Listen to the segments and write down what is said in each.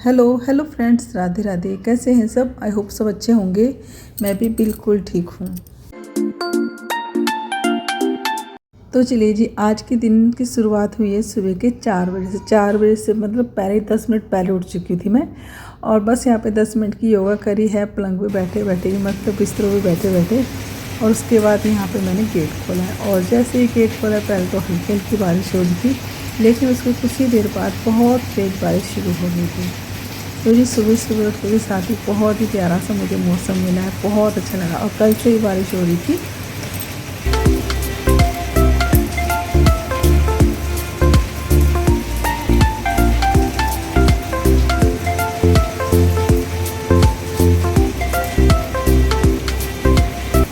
Hello hello friends, Radhe Radhe. कैसे हैं सब? आई होप सब अच्छे होंगे। मैं भी बिल्कुल ठीक हूँ। तो चलिए जी, आज के दिन की शुरुआत हुई है सुबह के 4 बजे से मतलब पहले 10 मिनट पहले उठ चुकी थी मैं। और बस यहाँ पे 10 मिनट की योगा करी है, पलंग पे बैठे बैठे मतलब बिस्तरों पे बैठे बैठे। और उसके बाद यहाँ पे मैंने गेट खोला है। और जैसे ही गेट खोला, पहले तो हल्की हल्की बारिश हो रही थी, लेकिन उसके कुछ ही देर बाद बहुत तेज़ बारिश शुरू हो गई थी। तो जी सुबह सुबह उठने के साथ ही बहुत ही प्यारा सा मुझे मौसम मिला है, बहुत अच्छा लगा। और कल से ही बारिश हो रही थी।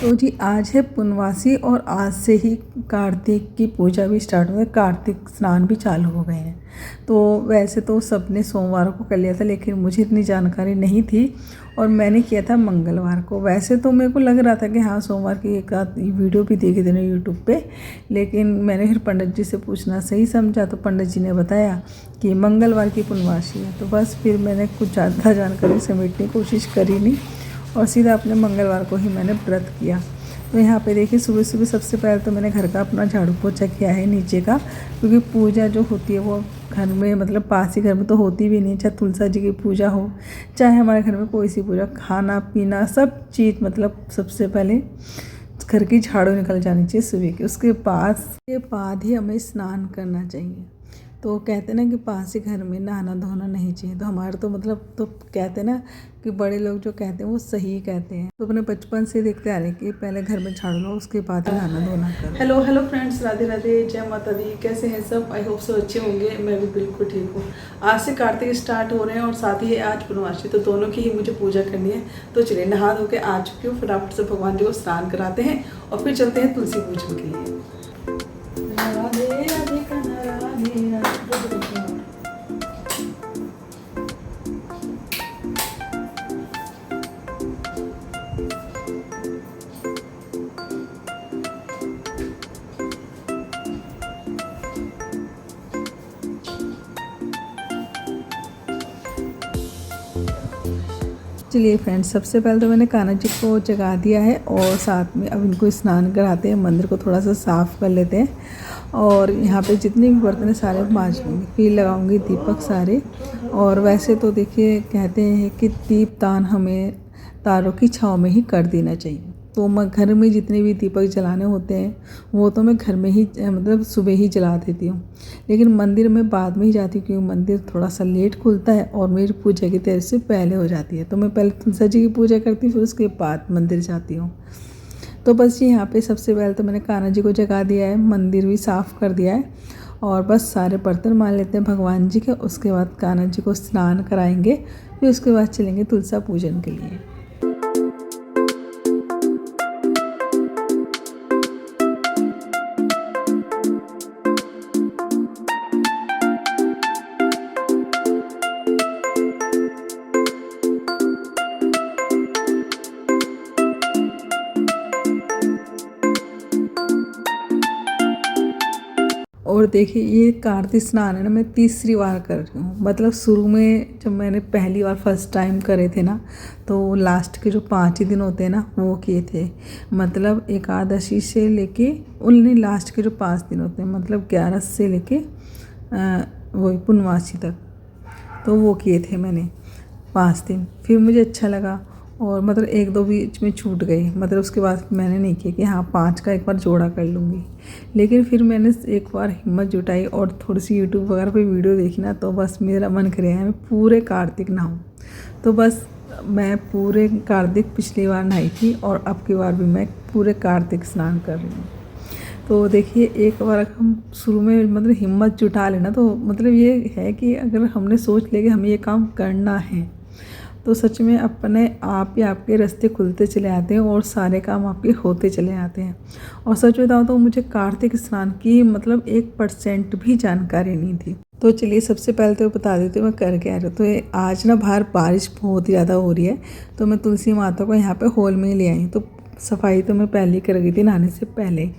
तो जी आज है पुनवासी और आज से ही कार्तिक की पूजा भी स्टार्ट हुआ है, कार्तिक स्नान भी चालू हो गए हैं। तो वैसे तो सबने सोमवार को कर लिया था, लेकिन मुझे इतनी जानकारी नहीं थी और मैंने किया था मंगलवार को। वैसे तो मेरे को लग रहा था कि हाँ सोमवार की एक आध वीडियो भी देखी थी यूट्यूब पे, लेकिन मैंने फिर पंडित जी से पूछना सही समझा, तो पंडित जी ने बताया कि मंगलवार की पुनवासी है। तो बस फिर मैंने कुछ ज़्यादा जानकारी समेटने की कोशिश करी नहीं और सीधा अपने मंगलवार को ही मैंने व्रत किया। तो यहाँ पे देखिए सुबह सुबह सबसे पहले तो मैंने घर का अपना झाड़ू पोछा किया है नीचे का, क्योंकि पूजा जो होती है वो घर में मतलब पास ही घर में तो होती भी नहीं। चाहे तुलसा जी की पूजा हो, चाहे हमारे घर में कोई सी पूजा, खाना पीना सब चीज़ मतलब सबसे पहले घर की झाड़ू निकल जानी चाहिए सुबह की। उसके बाद ही हमें स्नान करना चाहिए। तो कहते ना कि पास ही घर में नहाना धोना नहीं चाहिए। तो हमारे तो मतलब तो कहते ना कि बड़े लोग जो कहते हैं वो सही कहते हैं। तो अपने बचपन से देखते आ रहे हैं कि पहले घर में झाड़ू लो, उसके बाद ही नहाना धोना करो। Hello hello friends, Radhe Radhe, जय माता दी। कैसे हैं सब? आई होप सब अच्छे होंगे। मैं भी बिल्कुल ठीक हूँ। आज से कार्तिक स्टार्ट हो रहे हैं और साथ ही आज पूर्णमासी, तो दोनों की ही मुझे पूजा करनी है। तो चलिए नहा धो के आ चुकी हूँ, फटाफट से भगवान जी को स्नान कराते हैं और फिर चलते हैं तुलसी पूजन के लिए। राधे राधे कन्हैया राधे राधे। चलिए फ्रेंड्स, सबसे पहले तो मैंने कान्हा जी को जगा दिया है और साथ में अब इनको स्नान कराते हैं, मंदिर को थोड़ा सा साफ़ कर लेते हैं। और यहाँ पे जितने भी बर्तन हैं सारे मांज लूँगी, फिर लगाऊंगी दीपक सारे। और वैसे तो देखिए कहते हैं कि दीपदान हमें तारों की छाँव में ही कर देना चाहिए। तो मैं घर में जितने भी दीपक जलाने होते हैं वो तो मैं घर में ही मतलब सुबह ही जला देती हूँ, लेकिन मंदिर में बाद में ही जाती हूँ क्योंकि मंदिर थोड़ा सा लेट खुलता है और मेरी पूजा की तैयारी से पहले हो जाती है। तो मैं पहले तुलसा जी की पूजा करती हूँ, फिर उसके बाद मंदिर जाती हूँ। तो बस यहाँ पे सबसे पहले तो मैंने कान्हा जी को जगा दिया है, मंदिर भी साफ़ कर दिया है और बस सारे बर्तन मान लेते हैं भगवान जी के। उसके बाद कान्हा जी को स्नान कराएंगे, फिर उसके बाद चलेंगे तुलसा पूजन के लिए। और देखिए ये कार्तिक स्नान है ना, मैं तीसरी बार कर रही हूँ। मतलब शुरू में जब मैंने पहली बार फर्स्ट टाइम करे थे ना, तो लास्ट के जो 5 ही दिन होते हैं ना वो किए थे। मतलब एकादशी से लेके उन्हें लास्ट के जो 5 दिन होते हैं, मतलब 11 से लेके वही पुनवासी तक, तो वो किए थे मैंने 5 दिन। फिर मुझे अच्छा लगा और मतलब 1-2 बीच में छूट गए, मतलब उसके बाद मैंने नहीं किया कि हाँ 5 का एक बार जोड़ा कर लूँगी। लेकिन फिर मैंने एक बार हिम्मत जुटाई और थोड़ी सी यूट्यूब वगैरह पे वीडियो देखी ना, तो बस मेरा मन कर है मैं पूरे कार्तिक नहाऊँ। तो बस मैं पूरे कार्तिक पिछली बार नहाई थी और अब की बार भी मैं पूरे कार्तिक स्नान कर रही हूँ। तो देखिए एक बार हम शुरू में मतलब हिम्मत जुटा लेना, तो मतलब ये है कि अगर हमने सोच लिया कि हमें ये काम करना है तो सच में अपने आप ही आपके रास्ते खुलते चले आते हैं और सारे काम आपके होते चले आते हैं। और सच बताऊँ तो मुझे कार्तिक स्नान की मतलब 1% भी जानकारी नहीं थी। तो चलिए सबसे पहले तो बता देती हूँ मैं कर क्या रही हूँ। तो आज ना बाहर बारिश बहुत ही ज़्यादा हो रही है, तो मैं तुलसी माता को यहाँ पे हॉल में ले आई। तो सफाई तो मैं पहले ही कर गई थी नहाने से पहले।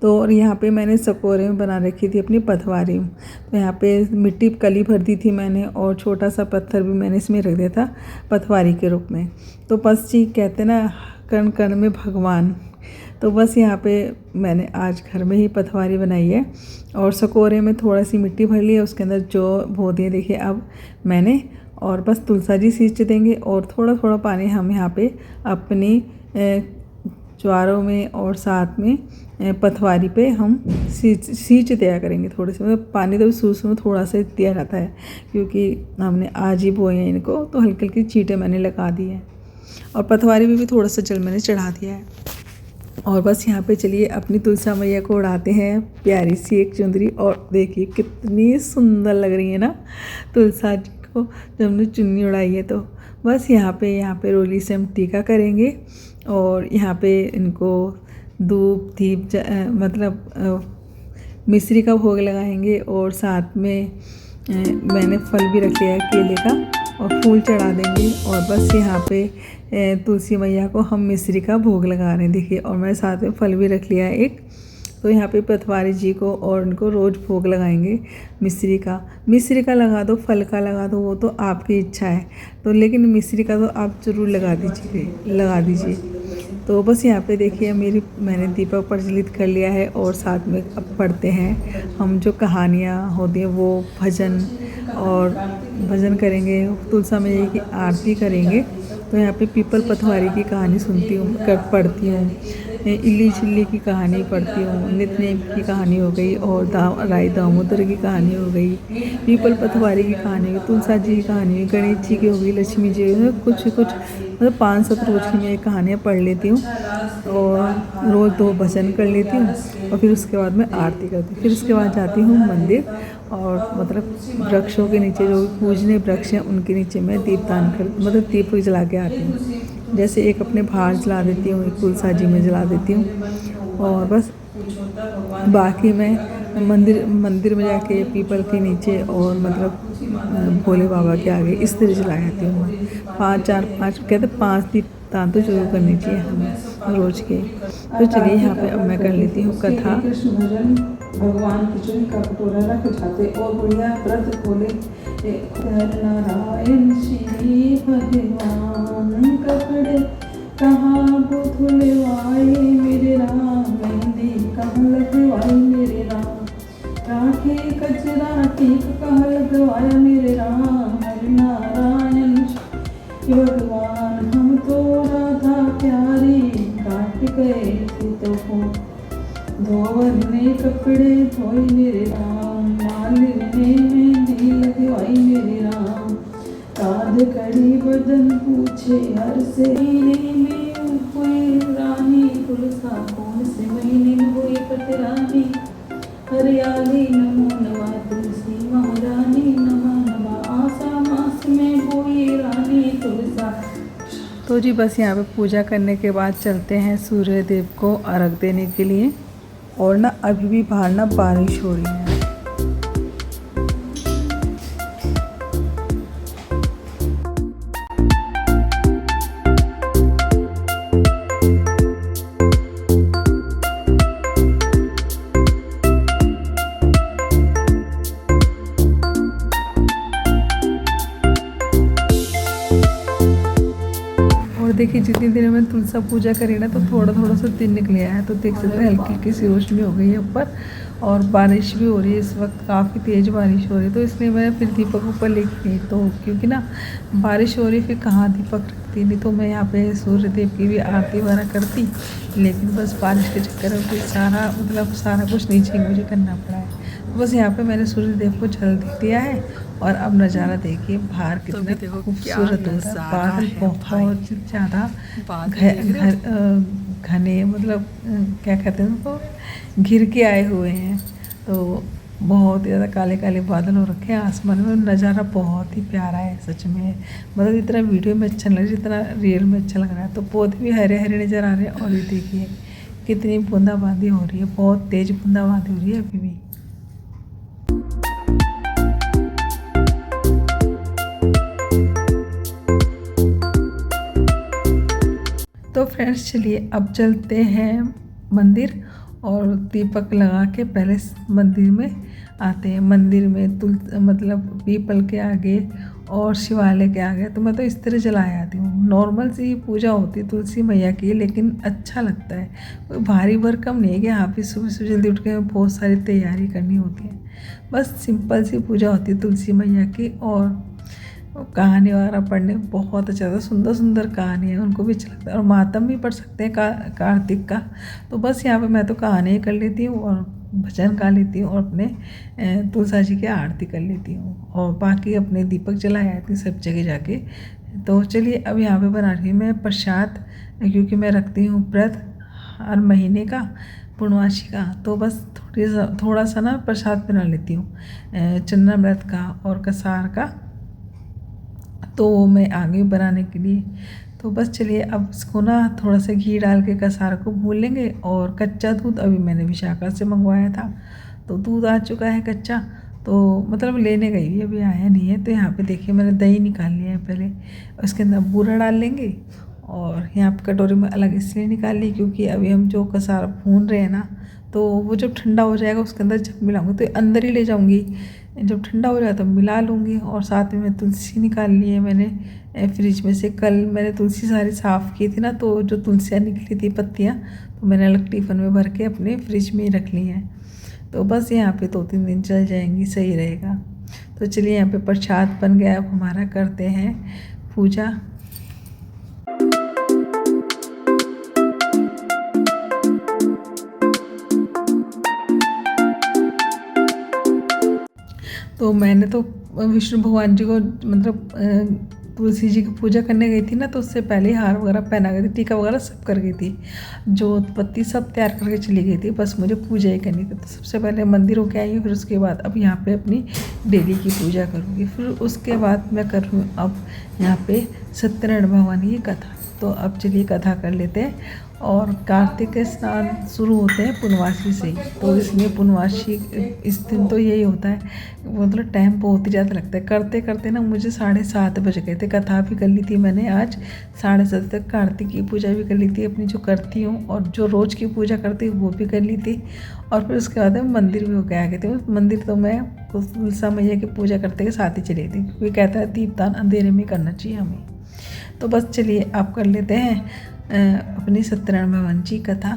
तो और यहाँ पे मैंने सकोरे में बना रखी थी अपनी पथवारी। तो यहाँ पे मिट्टी कली भर दी थी मैंने और छोटा सा पत्थर भी मैंने इसमें रख दिया था पथवारी के रूप में। तो बस जी कहते ना कण कण में भगवान। तो बस यहाँ पे मैंने आज घर में ही पथवारी बनाई है और सकोरे में थोड़ा सी मिट्टी भर ली है, उसके अंदर जो बो दिए देखिए अब मैंने। और बस तुलसा जी सींच देंगे और थोड़ा थोड़ा पानी हम यहाँ पे अपनी ज्वारों में और साथ में पथवारी पे हम सींच दिया करेंगे थोड़े से। मतलब पानी तो शुरू में थोड़ा सा दिया जाता है क्योंकि हमने आज ही बोए हैं इनको, तो हल्की हल्की चींटे मैंने लगा दी है और पथवारी में भी थोड़ा सा जल मैंने चढ़ा दिया है। और बस यहाँ पे चलिए अपनी तुलसा मैया को उड़ाते हैं प्यारी सी एक चुंदरी। और देखिए कितनी सुंदर लग रही है ना तुलसा जी को जब हमने चुन्नी उड़ाई है। तो बस यहाँ पे रोली से हम टीका करेंगे और यहाँ पे इनको धूप दीप मतलब मिश्री का भोग लगाएंगे और साथ में मैंने फल भी रख लिया है केले का और फूल चढ़ा देंगे। और बस यहाँ पे तुलसी मैया को हम मिश्री का भोग लगा रहे हैं देखिए। और मैं साथ में फल भी रख लिया है एक। तो यहाँ पे पथवारी जी को और उनको रोज़ भोग लगाएंगे मिश्री का लगा दो, फल का लगा दो, वो तो आपकी इच्छा है। तो लेकिन मिश्री का तो आप ज़रूर लगा दीजिए। तो बस यहाँ पे देखिए मैंने दीपक प्रज्वलित कर लिया है और साथ में अब पढ़ते हैं हम जो कहानियाँ होती हैं वो भजन करेंगे, तुलसा मैया की आरती करेंगे। तो यहाँ पे पीपल पथवारी की कहानी पढ़ती हूँ, इल्ली चिल्ली की कहानी पढ़ती हूँ, नितनेम की कहानी हो गई और राई दामोदर की कहानी हो गई, पीपल पथवारी की कहानी हो गई, तुलसा जी की कहानी हो गई, गणेश जी की हो गई, लक्ष्मी जी कुछ मतलब 5-7 रोज़ की मैं कहानियाँ पढ़ लेती हूँ और रोज़ 2 भजन कर लेती हूँ और फिर उसके बाद मैं आरती करती हूँ। फिर उसके बाद जाती हूँ मंदिर और मतलब वृक्षों के नीचे जो पूजनीय वृक्ष हैं उनके नीचे मैं दीपदान दीप जला के आती हूँ। जैसे एक अपने बाहर जला देती हूँ, एक तुलसा जी में जला देती हूँ और बस बाकी मैं मंदिर में जाके पीपल के नीचे और मतलब भोले बाबा के आगे इस तरह जला जाती हूँ। 5 कहते 5 दीपदान तो जरूर करनी चाहिए हमें रोज़ के। तो चलिए यहाँ पे अब मैं कर लेती हूँ कथा। भगवान की चुन का कटोरा रख जाते और बुढ़िया व्रत खोले नारायण श्री भगवान कपड़े कहाँ बुधुलवाए मेरे राम, मेहंदी कहाँ लगवाई मेरे राम, राखे कचरा टीक कहाँ लगवाया मेरे राम। हरि नारायण भगवान हम तो राधा प्यारी काट गए थे तो धोवर ने कपड़े धोए मेरे राम, मालिन ने मेहंदी लगवाई मेरे राम, काद कड़ी बदन पूछे हर से में हुए रानी तुलसा कौन से महीने में हुई पटरानी, हरियाली नमो नवा तुलसी महारानी नमः नमः, आसा मास में हुई रानी तुलसा। तो जी बस यहाँ पे पूजा करने के बाद चलते हैं सूर्य देव को अर्घ देने के लिए। और ना अभी भी बाहर ना बारिश हो रही है। देखिए जितनी देर में तुलसा पूजा करी ना तो थोड़ा सा दिन निकल आया है। तो देख सकते हैं हल्की हल्की सी रोशनी हो गई है ऊपर और बारिश भी हो रही है। इस वक्त काफ़ी तेज़ बारिश हो रही है तो इसलिए मैं फिर दीपक ऊपर लेके गई। तो क्योंकि ना बारिश हो रही फिर कहाँ दीपक रखती, नहीं तो मैं यहाँ पे सूर्य देव की भी आरती वगैरह करती, लेकिन बस बारिश के चक्कर में फिर सारा कुछ नीचे मुझे करना पड़ा है। तो बस यहाँ पे मैंने सूर्य देव को जल दे दिया है और अब नज़ारा देखिए बाहर कितना खूबसूरत हो रहा है। बादल बहुत ज़्यादा घने मतलब क्या कहते हैं उनको घिर के आए हुए हैं। तो बहुत ज़्यादा काले काले बादल हो रखे हैं आसमान में। नज़ारा बहुत ही प्यारा है सच में, मतलब इतना वीडियो में अच्छा लग रहा है जितना रियल में अच्छा लग रहा है। तो पौधे भी हरे हरे नज़र आ रहे हैं और ये देखिए कितनी बूंदाबांदी हो रही है, बहुत तेज़ बूंदाबांदी हो रही है अभी भी। तो फ्रेंड्स चलिए अब चलते हैं मंदिर और दीपक लगा के पहले मंदिर में आते हैं। मंदिर में मतलब पीपल के आगे और शिवालय के आगे तो मैं तो इस तरह जलाए आती हूँ। नॉर्मल सी पूजा होती है तुलसी मैया की, लेकिन अच्छा लगता है। कोई भारी भरकम नहीं है कि हाँ फिर सुबह सुबह जल्दी उठ के बहुत सारी तैयारी करनी होती है। बस सिंपल सी पूजा होती है तुलसी मैया की। और कहानी वगैरह पढ़ने बहुत अच्छा था, सुंदर सुंदर कहानी है, उनको भी अच्छा लगता है। और मातम भी पढ़ सकते हैं कार्तिक का। तो बस यहाँ पे मैं तो कहानी कर लेती हूँ और भजन गा लेती हूँ और अपने तुलसा जी की आरती कर लेती हूँ और बाकी अपने दीपक जलाए आती हूँ सब जगह जाके। तो चलिए अब यहाँ पे बना रही हूँ मैं प्रसाद, क्योंकि मैं रखती हूँ व्रत हर महीने का पूर्णमासी का। तो बस थोड़ा सा ना प्रसाद बना लेती हूँ चंद्रामृत का और कसार का। तो मैं आगे बनाने के लिए तो बस चलिए अब इसको ना थोड़ा सा घी डाल के कसार को भून लेंगे। और कच्चा दूध अभी मैंने विशाखा से मंगवाया था, तो दूध आ चुका है कच्चा, तो मतलब लेने गई भी अभी आया नहीं है। तो यहाँ पे देखिए मैंने दही निकाल लिया है पहले, उसके अंदर बूरा डाल लेंगे। और यहाँ पे कटोरी में अलग इसलिए निकाल ली क्योंकि अभी हम जो कसार भून रहे हैं ना, तो वो जब ठंडा हो जाएगा उसके अंदर जब मिलाऊंगी तो अंदर ही ले जाऊंगी, जब ठंडा हो जाए तब मिला लूँगी। और साथ में तुलसी निकाल ली है मैंने फ्रिज में से। कल मैंने तुलसी सारी साफ़ की थी ना, तो जो तुलसियाँ निकली थी पत्तियाँ, तो मैंने अलग टिफ़न में भर के अपने फ्रिज में ही रख ली हैं। तो बस यहाँ पे 2-3 दिन चल जाएंगी, सही रहेगा। तो चलिए यहाँ पे प्रसाद बन गया, अब हमारा करते हैं पूजा। तो मैंने तो विष्णु भगवान जी को मतलब तुलसी जी की पूजा करने गई थी ना, तो उससे पहले हार वगैरह पहना गई थी, टीका वगैरह सब कर गई थी, जो पत्ती सब तैयार करके चली गई थी। बस मुझे पूजा ही करनी थी। तो सबसे पहले मंदिर होके आई हूँ, फिर उसके बाद अब यहाँ पे अपनी डेली की पूजा करूँगी। फिर उसके बाद मैं कर रही हूँ अब यहाँ पे सत्यनारायण भगवान की कथा। तो अब चलिए कथा कर लेते हैं। और कार्तिक के स्नान शुरू होते हैं पूर्णमासी से, तो इसलिए पूर्णमासी इस दिन तो यही होता है, मतलब टाइम बहुत ही ज़्यादा लगता है। करते करते ना मुझे 7:30 बज गए थे। कथा भी कर ली थी मैंने आज 7:30 तक, कार्तिक की पूजा भी कर ली थी अपनी जो करती हूँ, और जो रोज़ की पूजा करती हूँ वो भी कर ली थी। और फिर उसके बाद मंदिर भी होके आ गए थे। मंदिर तो मैं तुलसा मैया की पूजा करते के साथ ही चली थी, क्योंकि कहता है दीपदान अंधेरे में करना चाहिए हमें। तो बस चलिए आप कर लेते हैं अपनी सत्यनारायण भगवान जी कथा।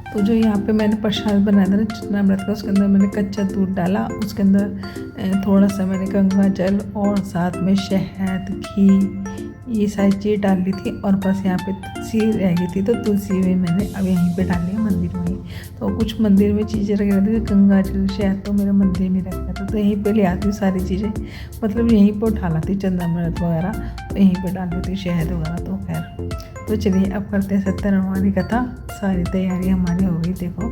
तो जो यहाँ पे मैंने प्रसाद बनाया था ना चंद्रामृत का, उसके अंदर मैंने कच्चा दूध डाला, उसके अंदर थोड़ा सा मैंने गंगा जल और साथ में शहद, घी, ये सारी चीज़ डाल ली थी। और बस यहाँ पे तुलसी रह गई थी, तो तुलसी भी मैंने अब यहीं पे डाल लिया मंदिर में ही। तो कुछ मंदिर में चीज़ें रख रही थी, गंगा जल शहद तो मेरे मंदिर में रखा था, तो यहीं पे ले आती हूँ सारी चीज़ें, मतलब यहीं पर उठा लाती चंद्रामृत वगैरह, तो यहीं पर डाल देती शहद वगैरह। तो खैर तो चलिए अब करते हैं सत्यनारायण की कथा। सारी तैयारी हमारी हो गई। देखो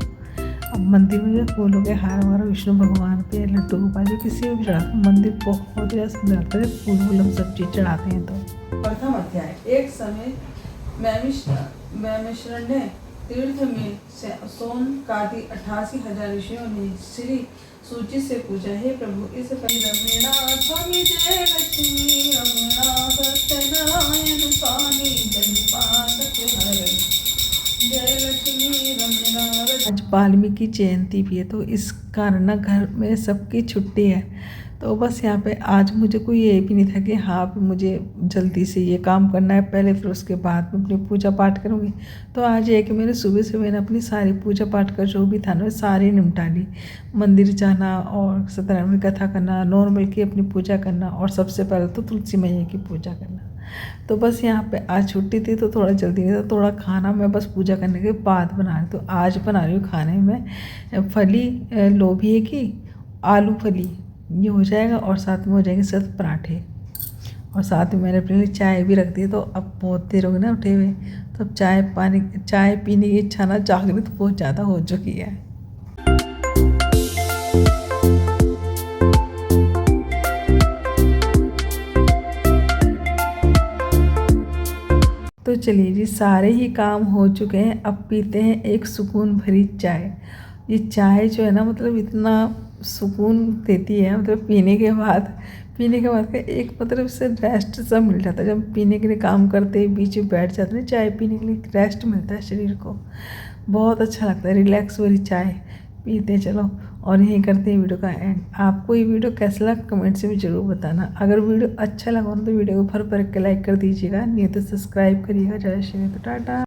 अब मंदिर में जो फूलों के हार हमारा विष्णु भगवान पे, लड्डू गोपाल जो किसी भी चढ़ाते, मंदिर बहुत ज़्यादा सुंदर लगता है। फूल वूल हम सब चीज़ चढ़ाते हैं। तो प्रथम अध्याय। एक समय मैमिश्रण तीर्थ में सोन कादि 88,000 ऋषियों ने श्री सूची से पूछा, हे प्रभु इस रमेणा स्वामी जय लक्ष्मी रमेणा सत्यनारायण स्वामी जन्पासक हर जय लक्ष्मी रमेणा। आज वाल्मीकि जयंती भी है, तो इस कारण ना घर में सबकी छुट्टी है। तो बस यहाँ पे आज मुझे कोई ये भी नहीं था कि हाँ मुझे जल्दी से ये काम करना है पहले, फिर उसके बाद में अपनी पूजा पाठ करूँगी। तो आज ये कि मैंने सुबह से मैंने अपनी सारी पूजा पाठ का जो भी था ना सारी निपटा ली। मंदिर जाना और सत्यनारायण की कथा करना, नॉर्मल की अपनी पूजा करना, और सबसे पहले तो तुलसी मैया की पूजा करना। तो बस यहाँ पे आज छुट्टी थी तो थोड़ा जल्दी नहीं था। थोड़ा खाना मैं बस पूजा करने के बाद बना रही। तो आज बना रही हूँ खाने में फली लोबिये की आलू फली, ये हो जाएगा, और साथ में हो जाएंगे सख्त पराठे, और साथ में मैंने अपने लिए चाय भी रख दी। तो अब बहुत देर हो गई ना उठे हुए, तो अब चाय पीने की इच्छा ना जागृत बहुत ज़्यादा हो चुकी है। तो चलिए जी सारे ही काम हो चुके हैं, अब पीते हैं एक सुकून भरी चाय। ये चाय जो है ना मतलब इतना सुकून देती है, मतलब पीने के बाद का एक मतलब इससे रेस्ट सब मिल जाता है। जब पीने के लिए काम करते बीच में बैठ जाते हैं चाय पीने के लिए, रेस्ट मिलता है शरीर को, बहुत अच्छा लगता है। रिलैक्स वाली चाय पीते हैं। चलो और यही करते हैं वीडियो का एंड। आपको ये वीडियो कैसा लगा कमेंट से भी ज़रूर बताना। अगर वीडियो अच्छा लगा तो वीडियो को भर के लाइक कर दीजिएगा, नहीं तो सब्सक्राइब करिएगा। जय श्री राम, तो टाटा।